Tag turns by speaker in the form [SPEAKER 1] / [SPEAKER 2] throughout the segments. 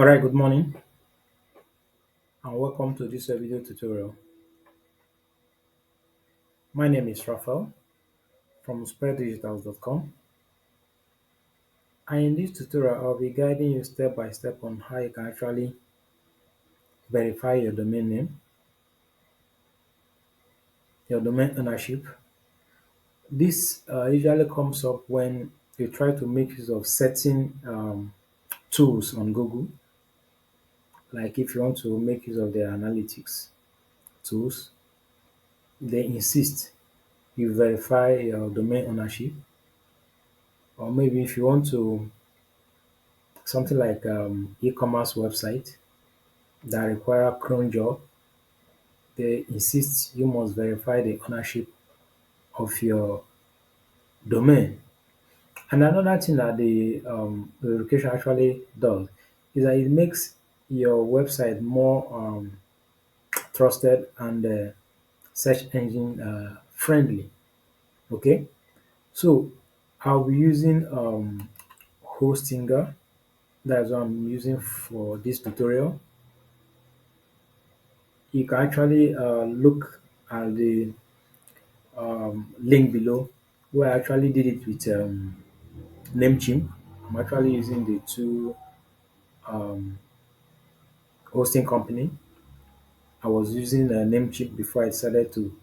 [SPEAKER 1] Alright, good morning and welcome to this video tutorial. My name is Raphael from spreaddigitals.com, and in this tutorial I'll be guiding you step by step on how you can actually verify your domain name, your domain ownership. This usually comes up when you try to make use of certain tools on Google, like if you want to make use of their analytics tools, they insist you verify your domain ownership, or maybe if you want to something like e-commerce website that require cron job, they insist you must verify the ownership of your domain. And another thing that the verification actually does is that it makes your website more trusted and search engine friendly. Okay, so I'll be using Hostinger. That's what I'm using for this tutorial. You can actually look at the link below where I actually did it with Namecheap. I'm actually using the two um, hosting company. I was using Namecheap before I decided to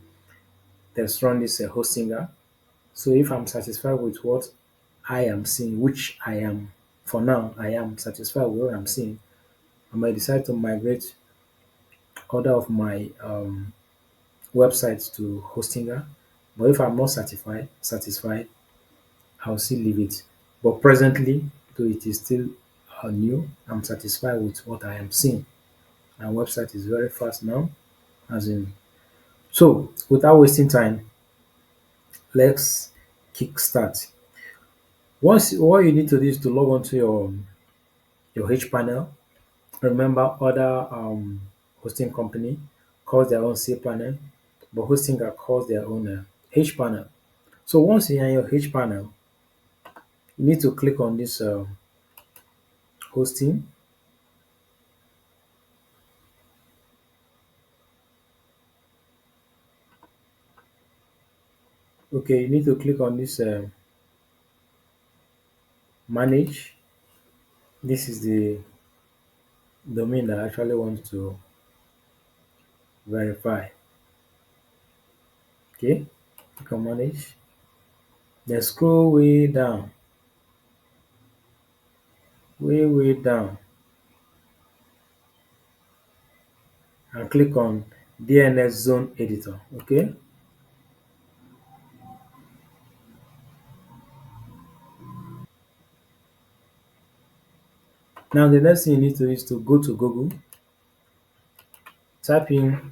[SPEAKER 1] test run this Hostinger. So if I'm satisfied with what I am seeing, which I am for now, I am satisfied with what I'm seeing, I might decide to migrate other of my websites to Hostinger. But if I'm not satisfied, I'll still leave it. But presently, though it is still new, I'm satisfied with what I am seeing. My website is very fast now, as in. So, without wasting time, let's kickstart. Once what you need to do is to log on to your H panel. Remember, other hosting company calls their own C panel, but Hostinger calls their own H panel. So once you're in your H panel, you need to click on this hosting. Okay, you need to click on this manage. This is the domain that I actually want to verify. Okay, click on manage. Then scroll way down, and click on DNS Zone Editor. Okay, now the next thing you need to do is to go to Google, type in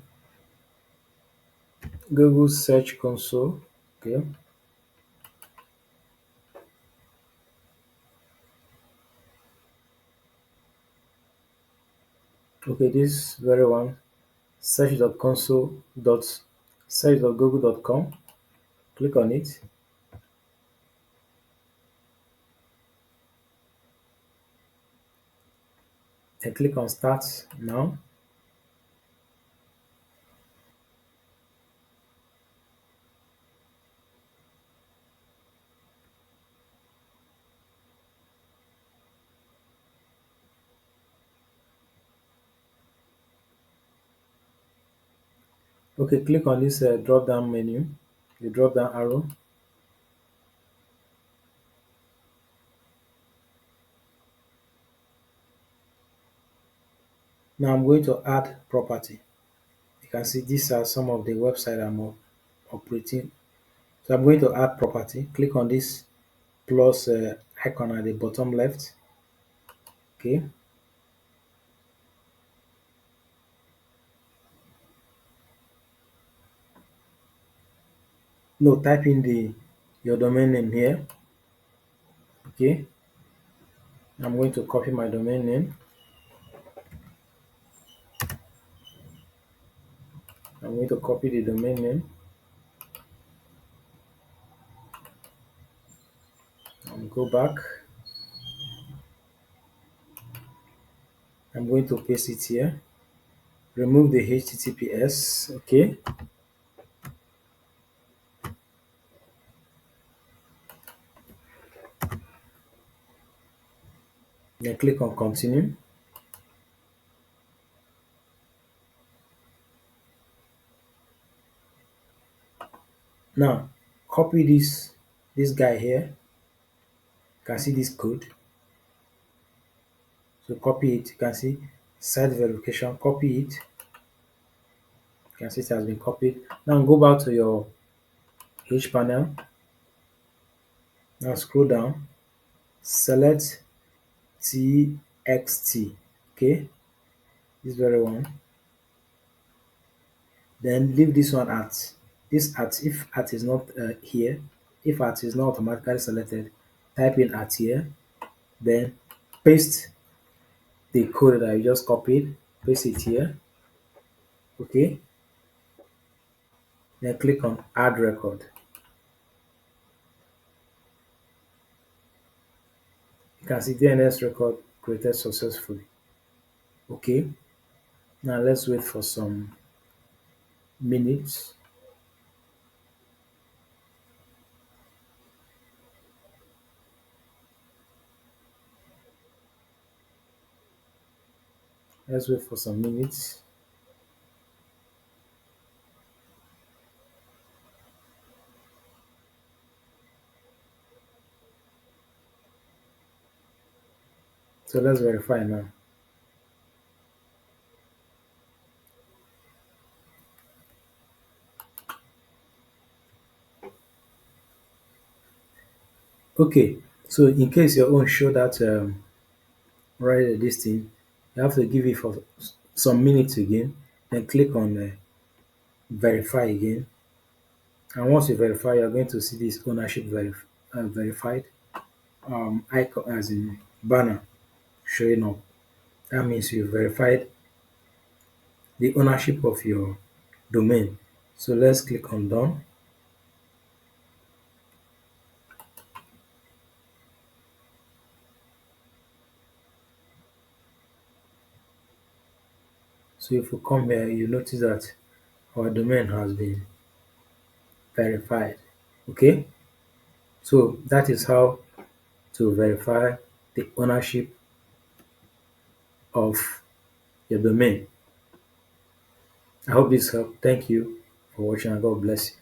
[SPEAKER 1] Google Search Console. Okay, okay, this very one, search.google.com. Click on it, then click on Start Now. Okay, click on this drop down menu, the drop down arrow. Now I'm going to add property. You can see these are some of the website I'm operating. So I'm going to add property. Click on this plus icon at the bottom left. Okay. No, type in the your domain name here. Okay. I'm going to copy my domain name. I'm going to copy the domain name and go back. I'm going to paste it here. Remove the HTTPS. Okay. Then click on continue. Now copy this guy here. You can see this code. So copy it. You can see site verification. Copy it. You can see it has been copied. Now go back to your H panel. Now scroll down. Select TXT. Okay, this very one. Then leave this one at this at. If at is not here, if at is not automatically selected, type in at here. Then paste the code that you just copied. Paste it here. Okay. Then click on add record. You can see DNS record created successfully. Okay. Now let's wait for some minutes. Let's wait for some minutes. So let's verify now. Okay. So in case your own show that right this thing, you have to give it for some minutes again. Then click on verify again. And once you verify, you're going to see this ownership verified icon as in banner showing up. That means you verified the ownership of your domain. So let's click on done. So if you come here, you notice that our domain has been verified. Okay, so that is how to verify the ownership of your domain. I hope this helped. Thank you for watching and God bless you.